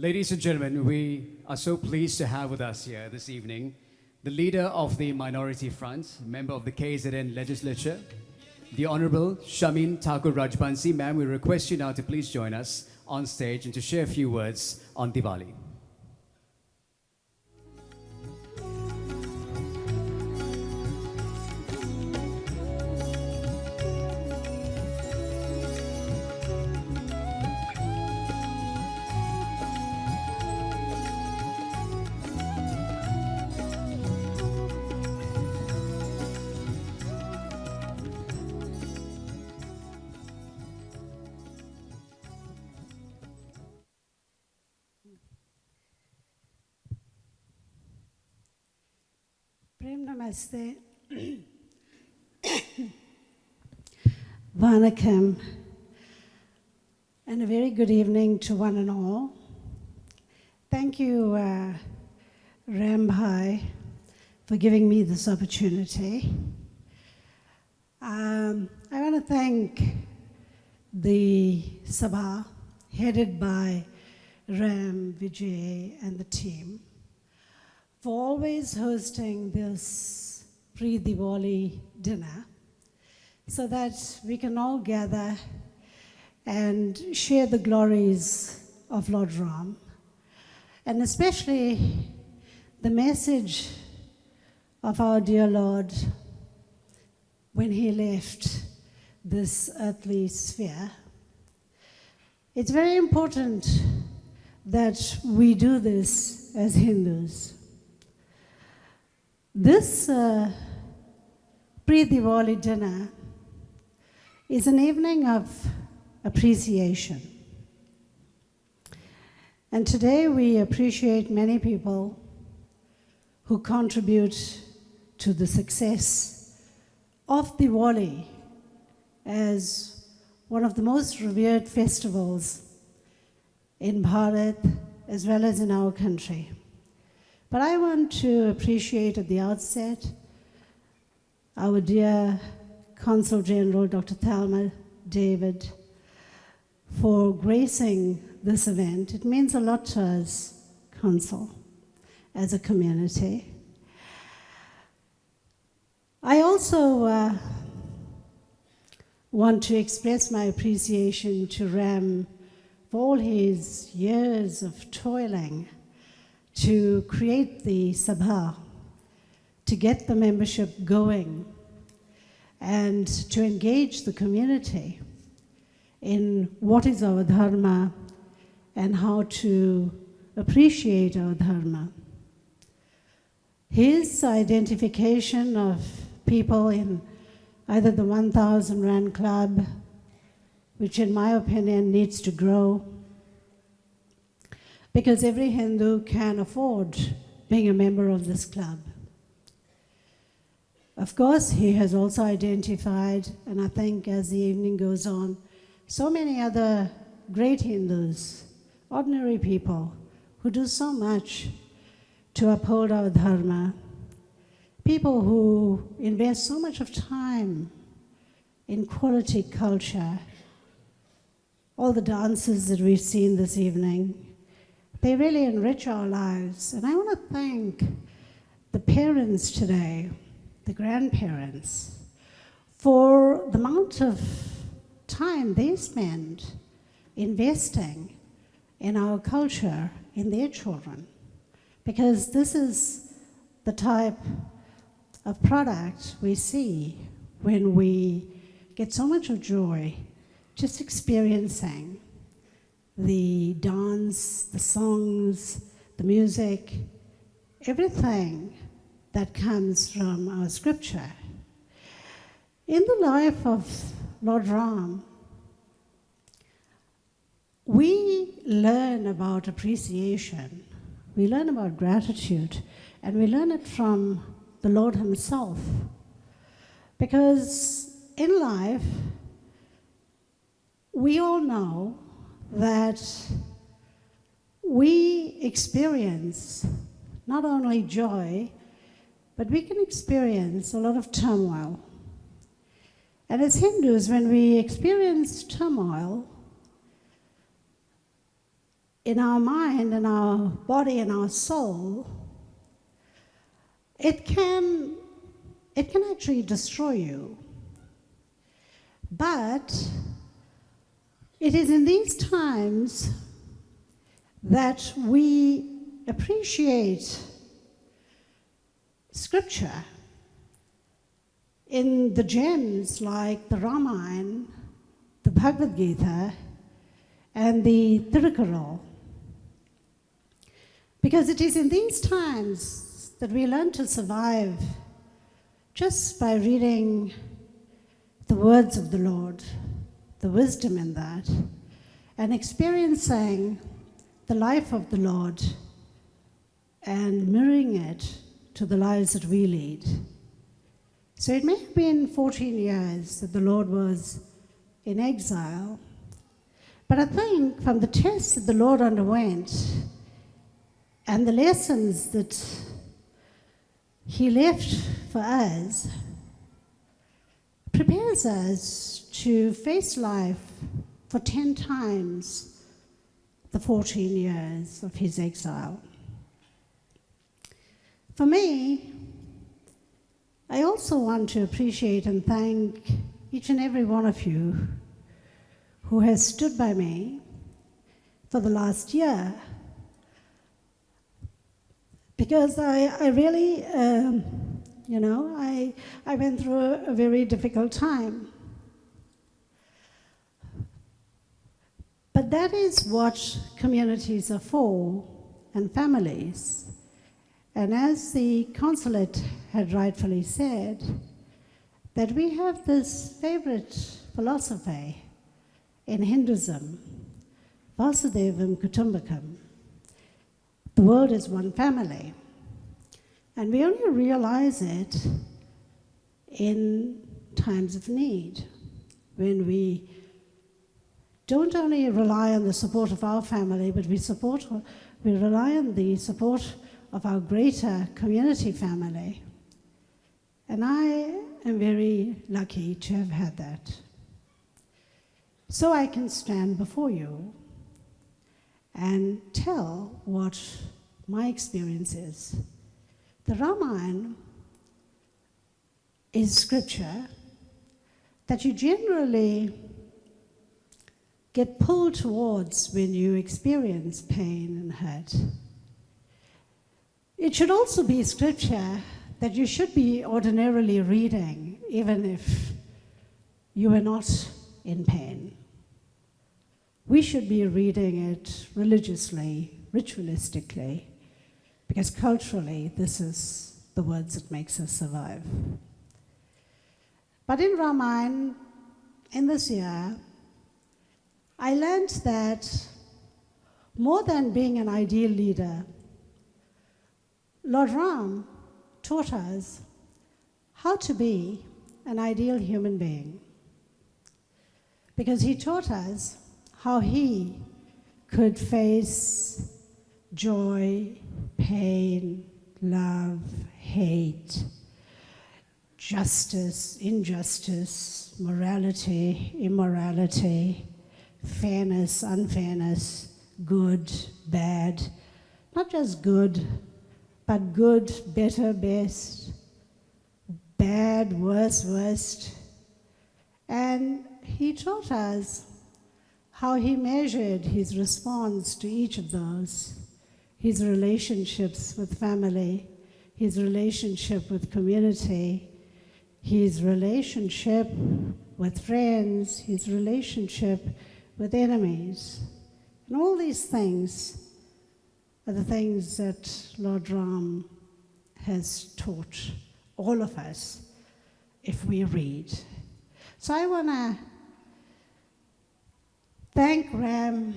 Ladies and gentlemen, we are so pleased to have with us here this evening the leader of the Minority Front, member of the KZN legislature, the Honourable Shameen Thakur Rajbansi. Ma'am, we request you now to please join us on stage and to share a few words on Diwali. Prem Namaste. Vanakkam. And a very good evening to one and all. Thank you, Ram Bhai, for giving me this opportunity. I want to thank the Sabha, headed by Ram, Vijay, and the team, for always hosting this pre-Diwali dinner so that we can all gather and share the glories of Lord Ram, and especially the message of our dear Lord when he left this earthly sphere. It's very important that we do this as Hindus. This pre-Diwali dinner is an evening of appreciation. And today we appreciate many people who contribute to the success of Diwali as one of the most revered festivals in Bharat as well as in our country. But I want to appreciate at the outset our dear Consul General, Dr. Thalma David, for gracing this event. It means a lot to us, Consul, as a community. I also want to express my appreciation to Ram for all his years of toiling to create the Sabha, to get the membership going, and to engage the community in what is our Dharma and how to appreciate our Dharma. His identification of people in either the 1,000 Rand Club, which in my opinion needs to grow, because every Hindu can afford being a member of this club. Of course, he has also identified, and I think as the evening goes on, so many other great Hindus, ordinary people, who do so much to uphold our Dharma, people who invest so much of time in quality culture. All the dances that we've seen this evening, they really enrich our lives. And I want to thank the parents today, the grandparents, for the amount of time they spend investing in our culture, in their children. Because this is the type of product we see when we get so much of joy just experiencing the dance, the songs, the music, everything that comes from our scripture. In the life of Lord Ram, we learn about appreciation, we learn about gratitude, and we learn it from the Lord himself. Because in life, we all know that we experience not only joy, but we can experience a lot of turmoil. And as Hindus, when we experience turmoil, in our mind and our body and our soul, it can actually destroy you. But it is in these times that we appreciate scripture in the gems like the Ramayana, the Bhagavad Gita, and the Tirukkural. Because it is in these times that we learn to survive just by reading the words of the Lord, the wisdom in that, and experiencing the life of the Lord and mirroring it to the lives that we lead. So it may have been 14 years that the Lord was in exile, but I think from the tests that the Lord underwent and the lessons that He left for us, prepares us to face life for 10 times the 14 years of His exile. For me, I also want to appreciate and thank each and every one of you who has stood by me for the last year, because I really, I went through a very difficult time. But that is what communities are for, and families. And as the consulate had rightfully said, that we have this favorite philosophy in Hinduism, Vasudevam Kutumbakam. The world is one family. And we only realize it in times of need, when we don't only rely on the support of our family, but we rely on the support of our greater community family. And I am very lucky to have had that. So I can stand before you and tell what my experience is. The Ramayana is scripture that you generally get pulled towards when you experience pain and hurt. It should also be scripture that you should be ordinarily reading, even if you are not in pain. We should be reading it religiously, ritualistically, because culturally this is the words that makes us survive. But in Ramayana, in this year, I learned that more than being an ideal leader, Lord Ram taught us how to be an ideal human being, because he taught us how he could face joy, pain, love, hate, justice, injustice, morality, immorality, fairness, unfairness, good, bad, not just good, but good, better, best, bad, worse, worst. And he taught us how he measured his response to each of those, his relationships with family, his relationship with community, his relationship with friends, his relationship with enemies. And all these things are the things that Lord Ram has taught all of us if we read. So I want to thank Ram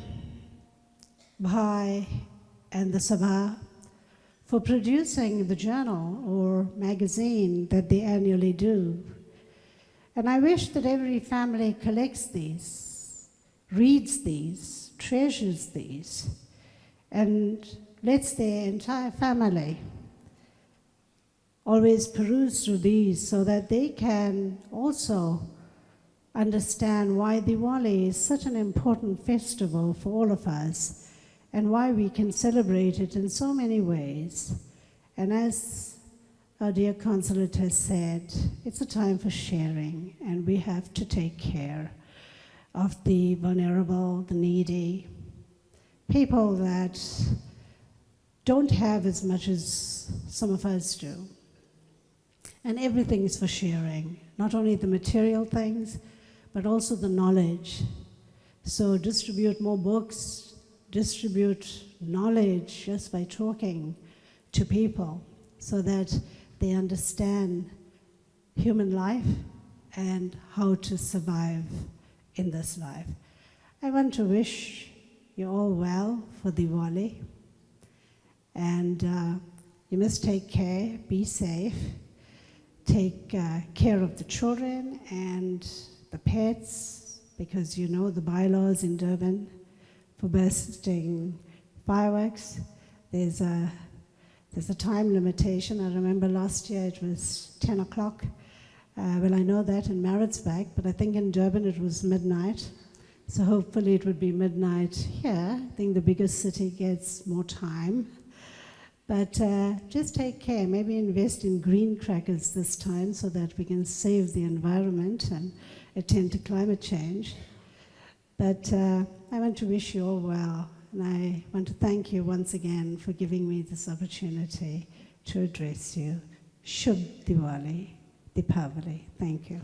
Bhai and the Sabha for producing the journal or magazine that they annually do. And I wish that every family collects these, reads these, treasures these, and lets their entire family always peruse through these so that they can also understand why Diwali is such an important festival for all of us, and why we can celebrate it in so many ways. And as our dear consulate has said, it's a time for sharing, and we have to take care of the vulnerable, the needy, people that don't have as much as some of us do. And everything is for sharing, not only the material things, but also the knowledge. So distribute more books, distribute knowledge just by talking to people so that they understand human life and how to survive in this life. I want to wish you all well for Diwali, and you must take care, be safe, take care of the children and the pets, because you know the bylaws in Durban for bursting fireworks. There's a time limitation. I remember last year it was 10 o'clock. Well, I know that in Maritzburg, but I think in Durban it was midnight. So hopefully it would be midnight here. I think the biggest city gets more time. But just take care. Maybe invest in green crackers this time so that we can save the environment and attend to climate change. But I want to wish you all well. And I want to thank you once again for giving me this opportunity to address you. Shubh Diwali, Deepavali. Thank you.